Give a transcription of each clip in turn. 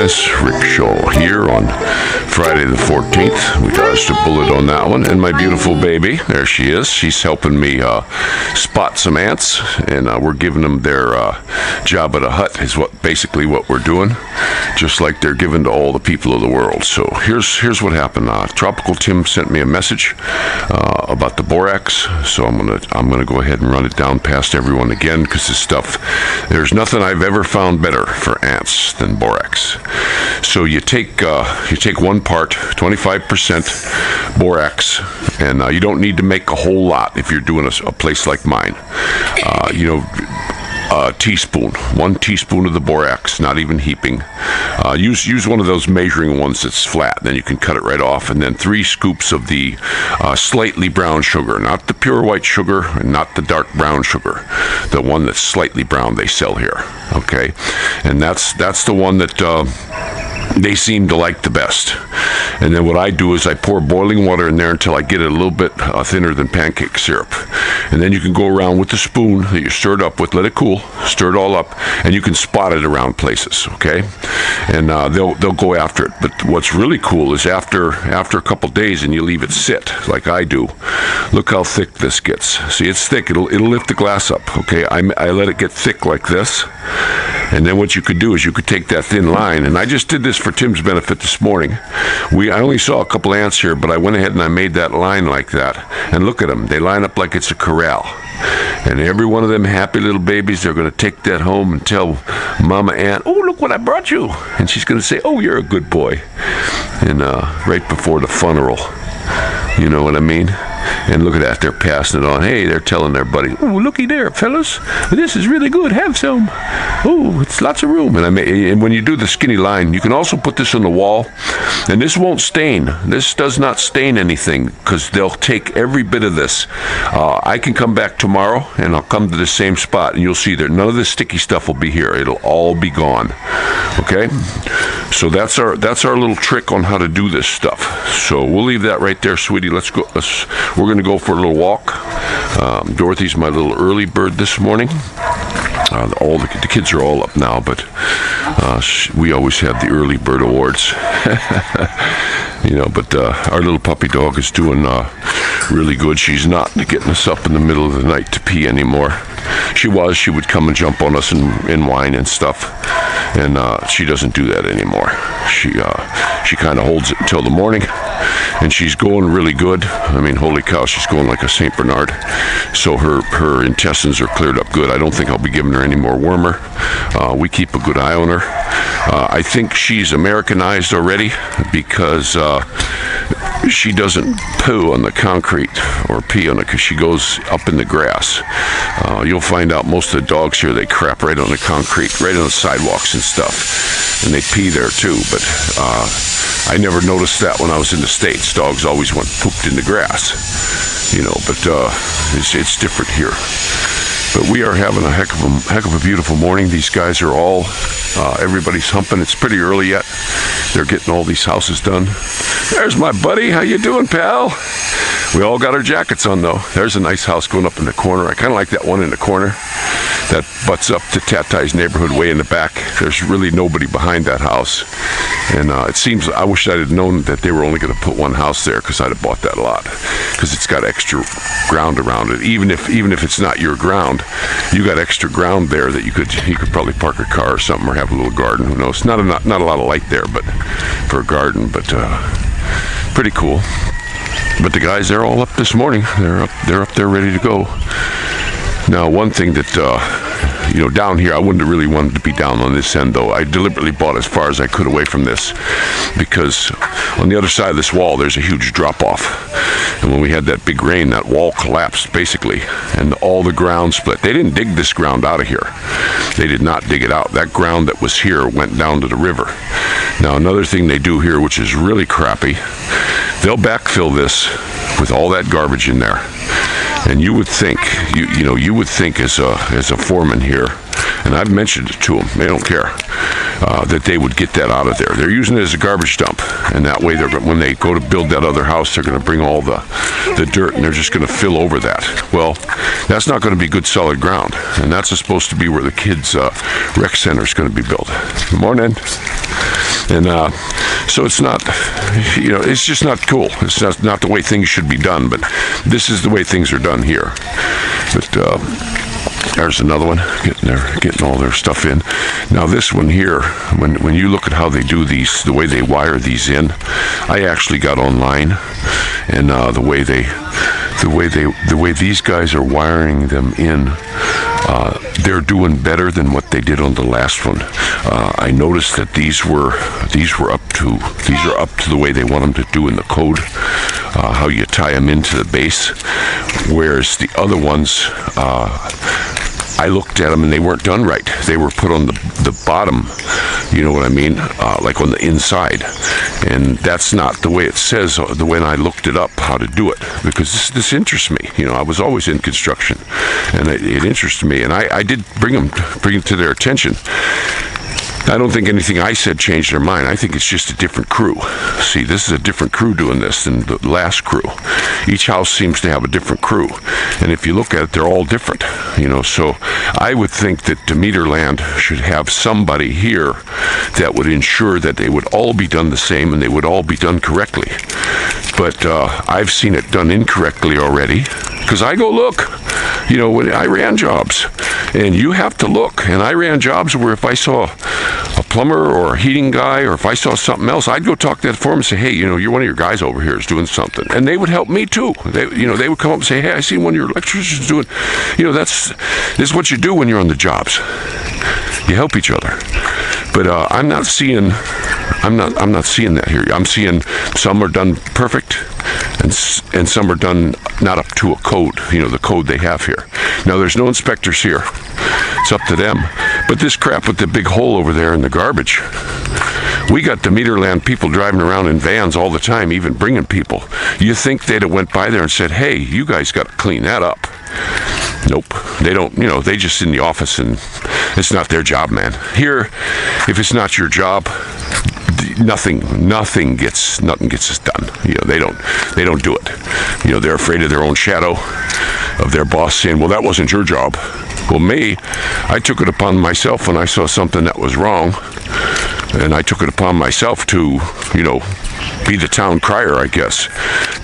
guys, Rick Shaw here on Friday the 14th. We dodged a bullet on that one. And my beautiful baby, there she is. She's helping me spot some ants, and we're giving them their job at a hut is basically what we're doing, just like they're given to all the people of the world. So here's what happened. Tropical Tim sent me a message about the borax, so I'm gonna go ahead and run it down past everyone again, because this stuff, there's nothing I've ever found better for ants than borax. So you take 1 part, 25% borax, and you don't need to make a whole lot if you're doing a place like mine. A teaspoon, 1 teaspoon of the borax, not even heaping. Use one of those measuring ones that's flat, then you can cut it right off. And then 3 scoops of the slightly brown sugar, not the pure white sugar, and not the dark brown sugar, the one that's slightly brown they sell here. Okay, and that's the one that they seem to like the best. And then what I do is I pour boiling water in there until I get it a little bit thinner than pancake syrup. And then you can go around with the spoon that you stir it up with, let it cool, stir it all up, and you can spot it around places, okay? And they'll go after it. But what's really cool is after a couple days and you leave it sit, like I do, look how thick this gets. See, it's thick. It'll lift the glass up, okay? I let it get thick like this. And then what you could do is you could take that thin line, and I just did this for Tim's benefit this morning. I only saw a couple ants here, but I went ahead and I made that line like that. And look at them. They line up like it's a corral. And every one of them happy little babies, they're going to take that home and tell Mama Ant, "Oh, look what I brought you." And she's going to say, "Oh, you're a good boy." And right before the funeral, you know what I mean? And look at that, they're passing it on. Hey, they're telling their buddy, "Oh, looky there, fellas. This is really good. Have some. Oh, it's lots of room." And when you do the skinny line, you can also put this on the wall. And this won't stain. This does not stain anything, because they'll take every bit of this. I can come back tomorrow, and I'll come to the same spot, and you'll see that none of this sticky stuff will be here. It'll all be gone. Okay? So that's our little trick on how to do this stuff. So we'll leave that right there, sweetie. Let's go. We're going to go for a little walk. Dorothy's my little early bird this morning. The kids are all up now, but we always have the early bird awards. But our little puppy dog is doing really good. She's not getting us up in the middle of the night to pee anymore. She would come and jump on us and whine and stuff, and she doesn't do that anymore. She kind of holds it until the morning, and she's going really good. I mean, holy cow, she's going like a St. Bernard. So her intestines are cleared up good. I don't think I'll be giving her any more wormer. We keep a good eye on her. I think she's Americanized already, because she doesn't poo on the concrete or pee on it, because she goes up in the grass. You'll find out most of the dogs here, they crap right on the concrete, right on the sidewalks and stuff, and they pee there too. But I never noticed that when I was in the States. Dogs always pooped in the grass, but it's different here. But we are having a heck of a beautiful morning. These guys are all, everybody's humping. It's pretty early yet. They're getting all these houses done. There's my buddy. How you doing, pal? We all got our jackets on, though. There's a nice house going up in the corner. I kind of like that one in the corner that butts up to Tatai's neighborhood way in the back. There's really nobody behind that house. And it seems, I wish I'd have known that they were only going to put one house there, because I'd have bought that lot, because it's got extra ground around it. Even if it's not your ground, you got extra ground there that you could probably park a car or something, or have a little garden. Who knows? Not a lot of light there, but for a garden, but pretty cool. But the guys, they're all up this morning. They're up there ready to go. Now, one thing that down here, I wouldn't have really wanted to be down on this end, though. I deliberately bought as far as I could away from this, because on the other side of this wall, there's a huge drop-off. And when we had that big rain, that wall collapsed, basically, and all the ground split. They didn't dig this ground out of here. They did not dig it out. That ground that was here went down to the river. Now, another thing they do here, which is really crappy, they'll backfill this with all that garbage in there. And you would think, you would think as a foreman here, and I've mentioned it to them, they don't care, that they would get that out of there. They're using it as a garbage dump, and that way when they go to build that other house, they're going to bring all the the dirt, and they're just going to fill over that. Well, that's not going to be good solid ground, and that's supposed to be where the kids' rec center is going to be built. Good morning. And so it's not, it's just not cool. It's not the way things should be done, but this is the way things are done here. But there's another one, getting all their stuff in. Now this one here, when you look at how they do these, the way they wire these in, I actually got online, and the way these guys are wiring them in, they're doing better than what they did on the last one. I noticed that these are up to the way they want them to do in the code, how you tie them into the base, whereas the other ones, I looked at them and they weren't done right. They were put on the bottom, you know what I mean, like on the inside, and that's not the way it says when I looked it up how to do it, because this interests me. I was always in construction, and it interested me, and I did bring it to their attention. I don't think anything I said changed their mind. I think it's just a different crew. See, this is a different crew doing this than the last crew. Each house seems to have a different crew, and if you look at it, they're all different. So I would think that Demeterland should have somebody here that would ensure that they would all be done the same and they would all be done correctly. But I've seen it done incorrectly already, because I go look. When I ran jobs, and you have to look, and I ran jobs where if I saw a plumber or a heating guy, or if I saw something else, I'd go talk to that foreman and say, hey, you're one of your guys over here is doing something, and they would help me too. They would come up and say, hey, I seen one of your electricians doing, this is what you do when you're on the jobs. You help each other. But I'm not seeing that here. I'm seeing some are done perfect, and some are done not up to a code, the code they have here. Now, there's no inspectors here. It's up to them. But this crap with the big hole over there in the garbage, we got Demeterland people driving around in vans all the time, even bringing people. You think they'd have went by there and said, hey, you guys got to clean that up. Nope, they don't. They just in the office, and it's not their job, man. Here, if it's not your job, nothing gets done. They don't do it. They're afraid of their own shadow, of their boss saying, well, that wasn't your job. Well, me, I took it upon myself when I saw something that was wrong, and I took it upon myself to, be the town crier, I guess,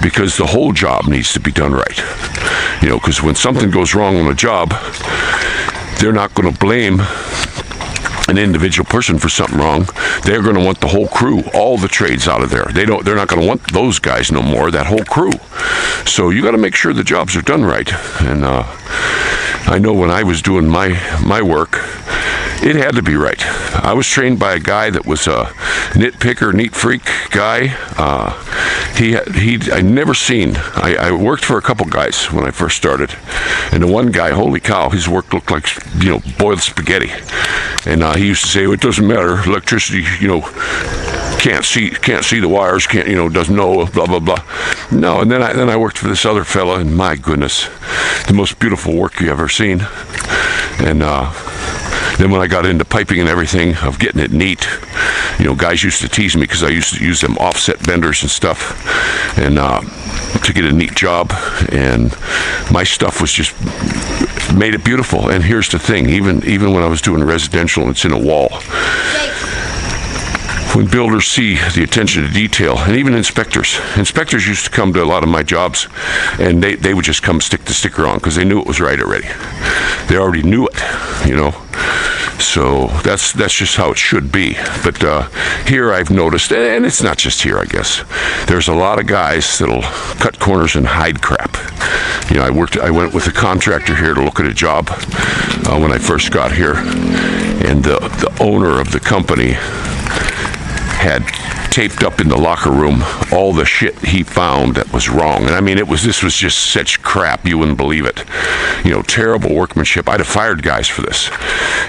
because the whole job needs to be done right. Because when something goes wrong on a job, they're not going to blame an individual person for something wrong. They're going to want the whole crew, all the trades out of there. They're not going to want those guys no more, that whole crew. So you got to make sure the jobs are done right. And I know when I was doing my work, it had to be right. I was trained by a guy that was a nitpicker, neat freak guy. I never seen. I worked for a couple guys when I first started, and the one guy, holy cow, his work looked like boiled spaghetti. And he used to say, it doesn't matter, electricity, can't see the wires, doesn't know, blah blah blah. No, and then I worked for this other fella, and my goodness, the most beautiful work you ever seen. And then when I got into piping and everything, of getting it neat, guys used to tease me because I used to use them offset benders and stuff, and to get a neat job, and my stuff was just made it beautiful. And here's the thing, even when I was doing residential and it's in a wall, when builders see the attention to detail, and even inspectors used to come to a lot of my jobs, and they would just come stick the sticker on because they knew it was right already. They already knew it, So that's just how it should be. But here I've noticed, and it's not just here, I guess, there's a lot of guys that'll cut corners and hide crap. I went with a contractor here to look at a job when I first got here, and the owner of the company had taped up in the locker room all the shit he found that was wrong. And I mean, this was just such crap, you wouldn't believe it. Terrible workmanship. I'd have fired guys for this.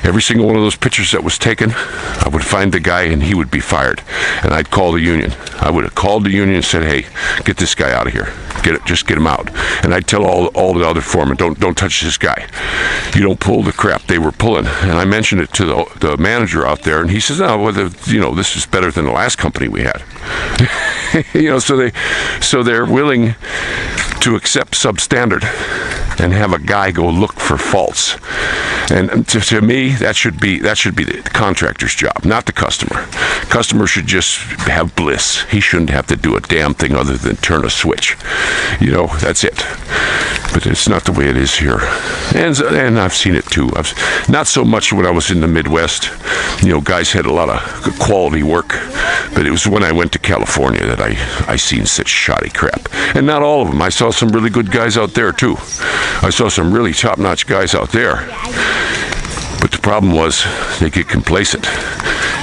Every single one of those pictures that was taken, I would find the guy and he would be fired. And I'd call the union. I would have called the union and said, hey, get this guy out of here. Just get him out. And I'd tell all the other foremen, don't touch this guy. You don't pull the crap they were pulling. And I mentioned it to the manager out there, and he says, no, well, this is better than the last company we had. So they're willing to accept substandard and have a guy go look for faults. And to me, that should be the contractor's job, not the customer. Customer should just have bliss. He shouldn't have to do a damn thing other than turn a switch. You know, that's it. But it's not the way it is here. And I've seen it too. Not so much when I was in the Midwest. You know, guys had a lot of good quality work. But it was when I went to California that I seen such shoddy crap. And not all of them. I saw some really good guys out there too. I saw some really top-notch guys out there. But the problem was they get complacent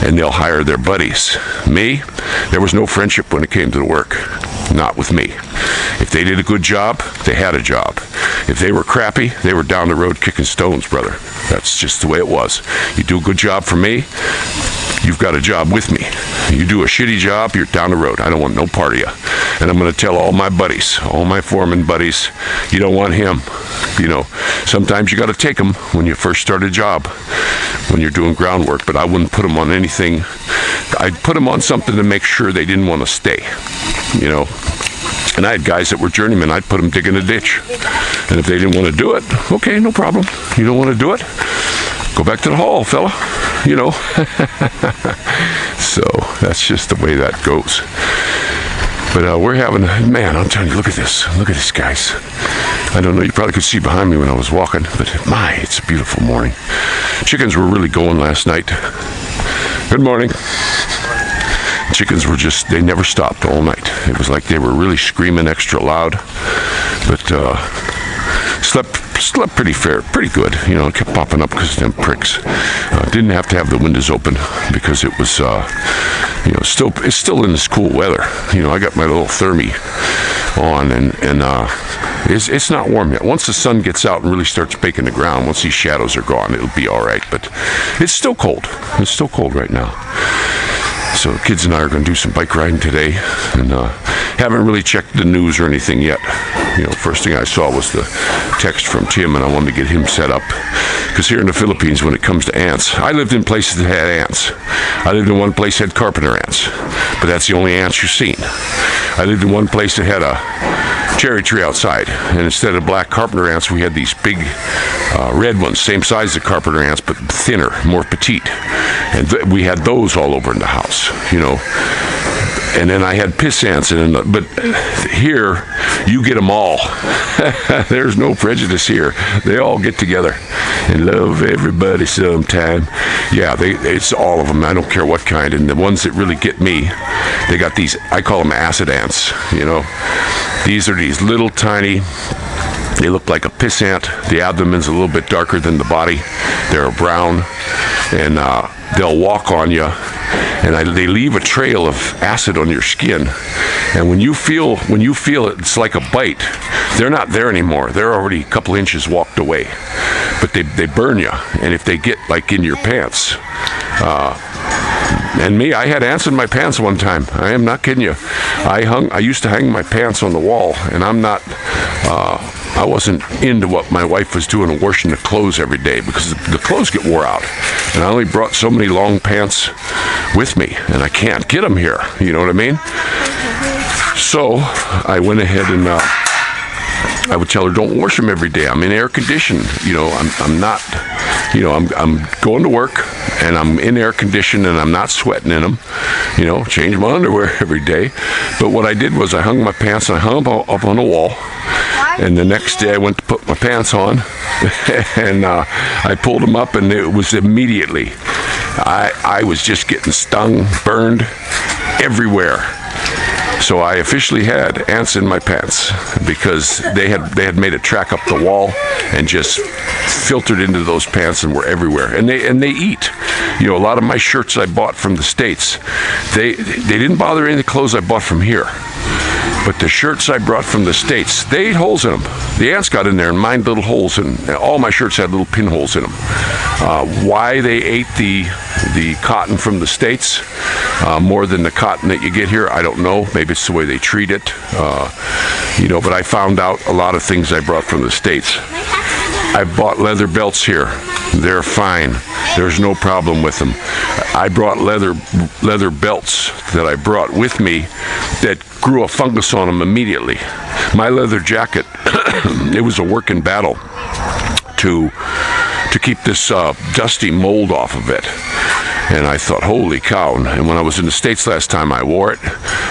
and they'll hire their buddies. Me, there was no friendship when it came to the work. Not with me. If they did a good job, they had a job. If they were crappy, they were down the road kicking stones, brother. That's just the way it was. You do a good job for me, you've got a job with me. You do a shitty job, you're down the road. I don't want no part of you. And I'm going to tell all my buddies, all my foreman buddies, you don't want him. You know, sometimes you got to take them when you first start a job, when you're doing groundwork, but I wouldn't put them on anything. I'd put them on something to make sure they didn't want to stay, you know. And I had guys that were journeymen. I'd put them digging a ditch. And if they didn't want to do it, okay, no problem. You don't want to do it? Go back to the hall, fella. You know. So that's just the way that goes. But we're having, man, I'm telling you, look at this. Look at this, guys. I don't know, you probably could see behind me when I was walking, but my, it's a beautiful morning. Chickens were really going last night. Good morning. Chickens were just, they never stopped all night. It was like they were really screaming extra loud, but slept pretty good. You know, it kept popping up because of them pricks. Didn't have to have the windows open because it was, you know, it's still in this cool weather. You know, I got my little thermi on, and it's not warm yet. Once the sun gets out and really starts baking the ground, once these shadows are gone, it'll be all right. But it's still cold. It's still cold right now. So the kids and I are going to do some bike riding today, and haven't really checked the news or anything yet. You know, first thing I saw was the text from Tim, and I wanted to get him set up. Because here in the Philippines, when it comes to ants, I lived in places that had ants. I lived in one place that had carpenter ants, but that's the only ants you've seen. I lived in one place that had a cherry tree outside, and instead of black carpenter ants, we had these big red ones, same size as the carpenter ants, but thinner, more petite. And we had those all over in the house, you know. And then I had piss ants, but here you get them all. There's no prejudice here. They all get together and love everybody sometime. Yeah, it's all of them. I don't care what kind. And the ones that really get me, they got these, I call them acid ants, you know. These are these little tiny, they look like a piss ant. The abdomen's a little bit darker than the body. They're brown, and they'll walk on you, and they leave a trail of acid on your skin. And when you feel it, it's like a bite. They're not there anymore. They're already a couple inches walked away, but they burn you. And if they get like in your pants, and me, I had ants in my pants one time. I am not kidding you. I used to hang my pants on the wall, and I wasn't into what my wife was doing and washing the clothes every day because the clothes get wore out. And I only brought so many long pants with me, and I can't get them here. You know what I mean? So I went ahead and I would tell her, don't wash them every day. I'm in air conditioned. You know, I'm not, you know, I'm going to work and I'm in air conditioned and I'm not sweating in them. You know, change my underwear every day. But what I did was I hung my pants and I hung them up on the wall. And the next day I went to put my pants on and I pulled them up, and it was immediately, I was just getting stung, burned everywhere. So I officially had ants in my pants because they had made a track up the wall and just filtered into those pants and were everywhere. And they eat. You know, a lot of my shirts I bought from the States, they didn't bother any of the clothes I bought from here. But the shirts I brought from the States, they ate holes in them. The ants got in there and mined little holes, and all my shirts had little pinholes in them. Why they ate the cotton from the States more than the cotton that you get here, I don't know. Maybe it's the way they treat it. You know, but I found out a lot of things I brought from the States. I bought leather belts here. They're fine. There's no problem with them. I brought leather belts that I brought with me that grew a fungus on them immediately. My leather jacket, it was a working battle to keep this dusty mold off of it. And I thought, holy cow. And when I was in the States last time, I wore it,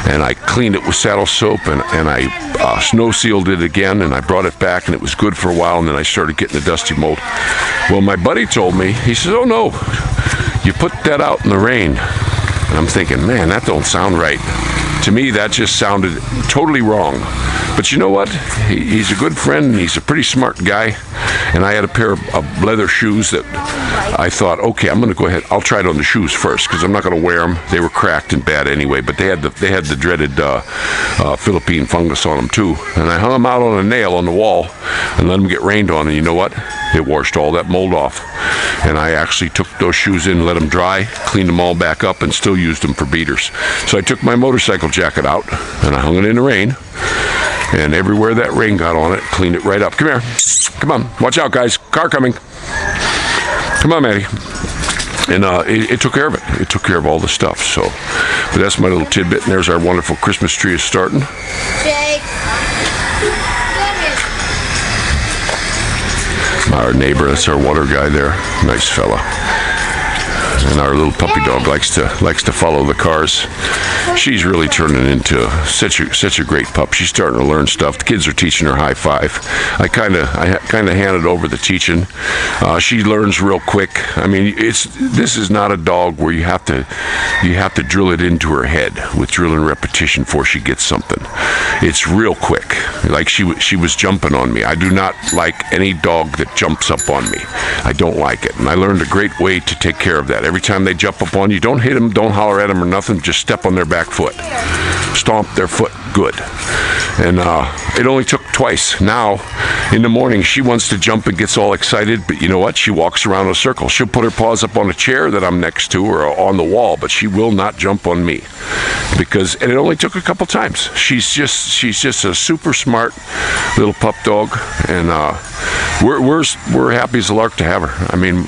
and I cleaned it with saddle soap, and I snow sealed it again, and I brought it back, and it was good for a while, and then I started getting the dusty mold. Well, my buddy told me, he says, oh no, you put that out in the rain. And I'm thinking, man, that don't sound right. To me, that just sounded totally wrong. But you know what? He's a good friend, and he's a pretty smart guy. And I had a pair of leather shoes that I thought, okay, I'm going to go ahead. I'll try it on the shoes first because I'm not going to wear them. They were cracked and bad anyway, but they had the dreaded Philippine fungus on them too. And I hung them out on a nail on the wall and let them get rained on. And you know what? It washed all that mold off. And I actually took those shoes in, let them dry, cleaned them all back up, and still used them for beaters. So I took my motorcycle jacket out and I hung it in the rain. And everywhere that rain got on it, cleaned it right up. Come here. Come on. Watch out, guys. Car coming. Come on, Maddie. And it took care of it. It took care of all the stuff. So, but that's my little tidbit. And there's our wonderful Christmas tree is starting. Jake. Our neighbor, that's our water guy there. Nice fella. And our little puppy dog likes to follow the cars. She's really turning into such a great pup. She's starting to learn stuff. The kids are teaching her high five. I kind of handed over the teaching. She learns real quick. I mean, this is not a dog where you have to drill it into her head with drill and repetition before she gets something. It's real quick. Like she was jumping on me. I do not like any dog that jumps up on me. I don't like it. And I learned a great way to take care of that. Every time they jump up on you, don't hit them, don't holler at them or nothing. Just step on their back foot. Stomp their foot good. And it only took twice. Now, in the morning, she wants to jump and gets all excited, but you know what? She walks around in a circle. She'll put her paws up on a chair that I'm next to or on the wall, but she will not jump on me. And it only took a couple times. She's just a super smart little pup dog, and we're happy as a lark to have her. I mean,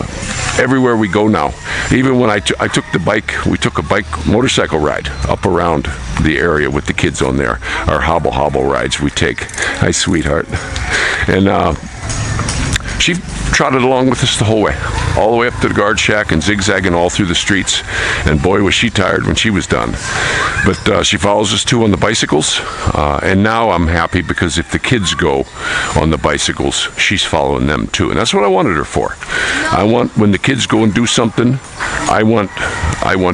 everywhere we go now. Even when I took the bike, we took a motorcycle ride up around the area with the kids on there. Our hobble rides we take. Hi, sweetheart. And she trotted along with us the whole way, all the way up to the guard shack and zigzagging all through the streets. And boy, was she tired when she was done. But she follows us too on the bicycles. And now I'm happy because if the kids go on the bicycles, she's following them too. And that's what I wanted her for. I want, when the kids go and do something, I want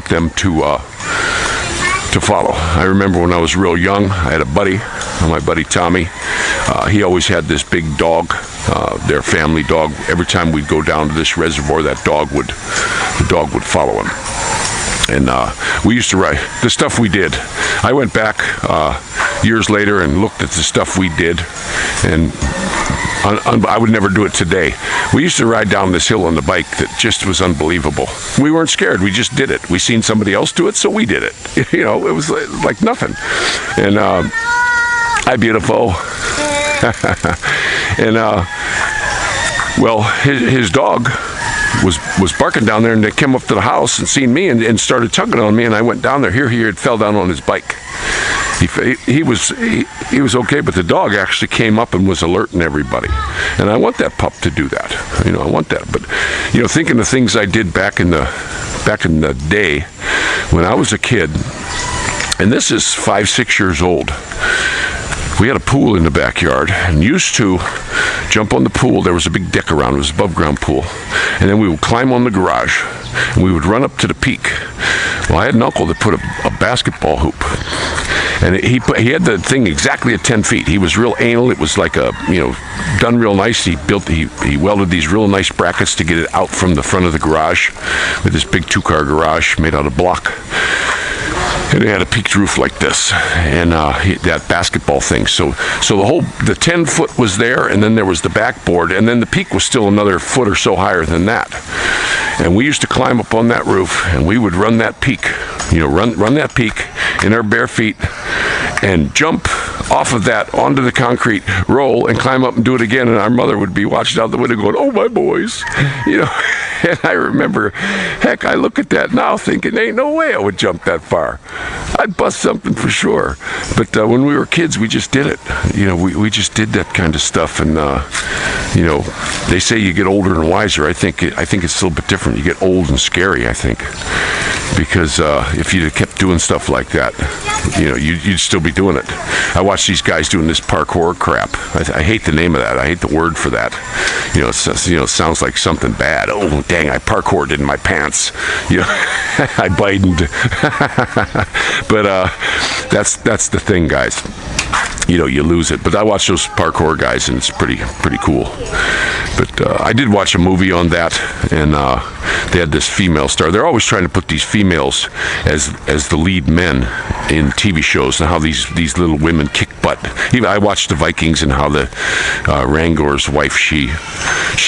them to follow. I remember when I was real young, I had a buddy, my buddy Tommy. He always had this big dog, their family dog. Every time we'd go down to this reservoir, the dog would follow him. And we used to write the stuff we did. I went back years later and looked at the stuff we did, and I would never do it today. We used to ride down this hill on the bike that just was unbelievable. We weren't scared. We just did it. We seen somebody else do it, so we did it. You know, it was like nothing. And hi, beautiful. And well, his dog was barking down there, and they came up to the house and seen me and started tugging on me, and I went down there. Here he had fell down on his bike. He was okay, but the dog actually came up and was alerting everybody. And I want that pup to do that. You know, I want that. But you know, thinking the things I did back in the day when I was a kid, and this is 5-6 years old. We had a pool in the backyard and used to jump on the pool. There was a big deck around. It was an above ground pool. And then we would climb on the garage and we would run up to the peak. Well, I had an uncle that put a basketball hoop. And he had the thing exactly at 10 feet. He was real anal. It was like done real nice. He welded these real nice brackets to get it out from the front of the garage with this big 2-car garage made out of block. And it had a peaked roof like this, and that basketball thing. So the 10 foot was there, and then there was the backboard, and then the peak was still another foot or so higher than that. And we used to climb up on that roof, and we would run that peak, run that peak in our bare feet, and jump off of that onto the concrete, roll, and climb up and do it again. And our mother would be watching out the window going, "Oh, my boys," you know. And I remember, heck, I look at that now thinking, ain't no way I would jump that far. I'd bust something for sure. But when we were kids, we just did it. You know, we just did that kind of stuff. And you know, they say you get older and wiser. I think it's a little bit different. You get old and scary, I think, because if you'd have kept doing stuff like that, you know, you'd still be doing it. I watch these guys doing this parkour crap. I hate the name of that. I hate the word for that. You know, it sounds like something bad. Oh, dang, I parkoured in my pants. You know, I bidened. But that's the thing, guys. You know, you lose it. But I watch those parkour guys, and it's pretty cool. But I did watch a movie on that, and they had this female star. They're always trying to put these females as the lead men in TV shows, and how these little women kick butt. Even I watched the Vikings, and how the Rangor's wife, she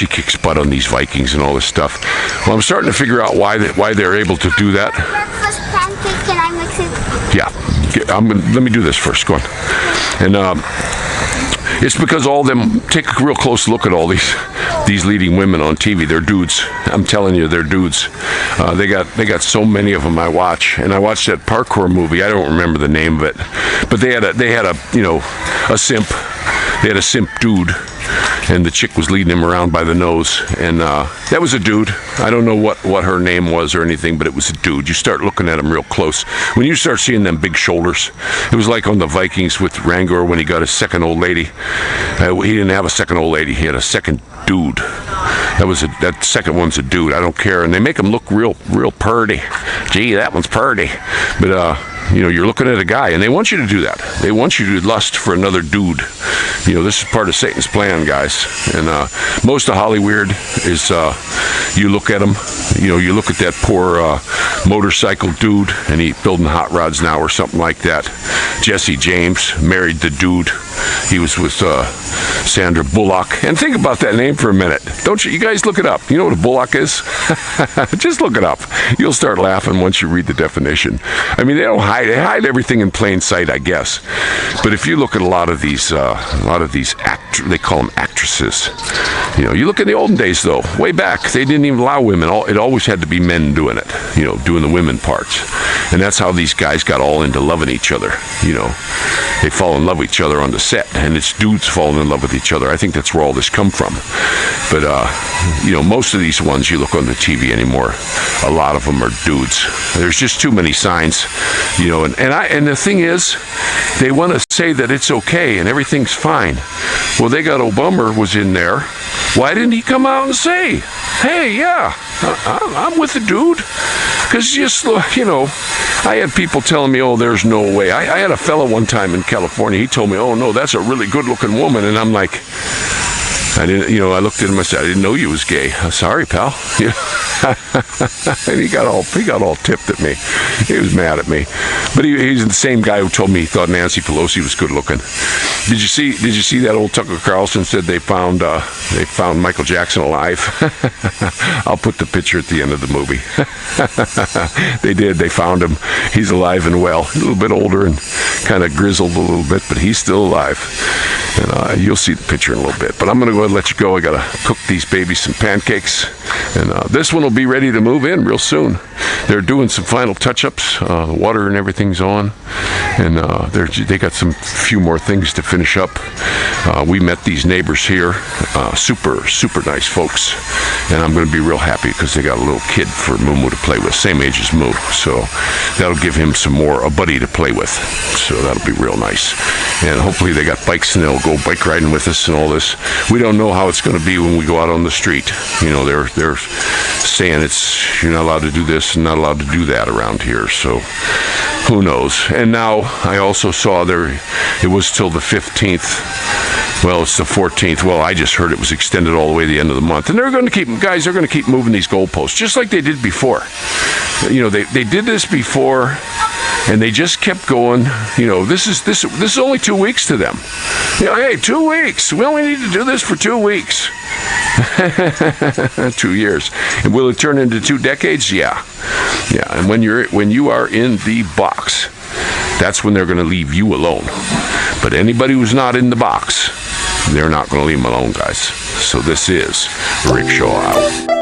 kicks butt on these Vikings and all this stuff. Well, I'm starting to figure out why they're able to do that. Breakfast pancake, can I mix it? Yeah, let me do this first. Go on. And it's because all of them, take a real close look at all these leading women on TV. They're dudes. I'm telling you, they're dudes. They got so many of them I watch. And I watched that parkour movie. I don't remember the name of it, but they had a you know, a simp. They had a simp dude, and the chick was leading him around by the nose, and that was a dude. I don't know what her name was or anything, but it was a dude. You start looking at him real close. When you start seeing them big shoulders, it was like on the Vikings with Rangor when he got his second old lady. He didn't have a second old lady. He had a second dude. That second one's a dude. I don't care. And they make him look real purty. Gee, that one's purty. But you know, you're looking at a guy, and they want you to do that. They want you to lust for another dude. You know, this is part of Satan's plan, guys. And most of Hollywood is, you look at him, you know, you look at that poor motorcycle dude, and he's building hot rods now or something like that. Jesse James married the dude. He was with Sandra Bullock. And think about that name for a minute. Don't you? You guys look it up. You know what a Bullock is? Just look it up. You'll start laughing once you read the definition. I mean, they hide everything in plain sight, I guess. But if you look at a lot of these they call them actresses. You know, you look in the olden days, though, way back, they didn't even allow women. It always had to be men doing it, you know, doing the women parts. And that's how these guys got all into loving each other, you know. They fall in love with each other on the set, and it's dudes falling in love with each other. I think that's where all this come from. But, you know, most of these ones you look on the TV anymore, a lot of them are dudes. There's just too many signs, you know. And the thing is, they want to say that it's okay and everything's fine. Well, they got Obama was in there. Why didn't he come out and say, hey, yeah, I'm with the dude? Because just, you know, I had people telling me, oh, there's no way. I had a fellow one time in California. He told me, oh, no, that's a really good-looking woman. And I'm like, I didn't, you know, I looked at him, I said, I didn't know you was gay. Sorry, pal. You know? And he got all tipped at me. He was mad at me. But he's the same guy who told me he thought Nancy Pelosi was good looking. Did you see that old Tucker Carlson said they found Michael Jackson alive? I'll put the picture at the end of the movie. They did. They found him. He's alive and well. A little bit older and kind of grizzled a little bit, but he's still alive. And you'll see the picture in a little bit. But I'm going to go ahead and let you go. I got to cook these babies some pancakes. And this one will be ready to move in real soon. They're doing some final touch-ups. The water and everything's on. And they got some few more things to finish up. We met these neighbors here. Super nice folks. And I'm going to be real happy because they got a little kid for Moo to play with. Same age as Moo. So that'll give him a buddy to play with. So that'll be real nice. And hopefully they got bikes and they'll go bike riding with us and all this. We don't know how it's going to be when we go out on the street. You know, they're saying you're not allowed to do this and not allowed to do that around here. So who knows? And now I also saw it was till the 15th. Well, it's the 14th. Well, I just heard it was extended all the way to the end of the month. And they're going to keep moving these goalposts, just like they did before. You know, they did this before, and they just kept going. You know, this is only 2 weeks to them. You know, hey, 2 weeks. We only need to do this for 2 weeks. 2 years. And will it turn into 2 decades? Yeah. And when you are in the box, that's when they're going to leave you alone. But anybody who's not in the box, they're not going to leave them alone, guys. So this is Rickshaw out.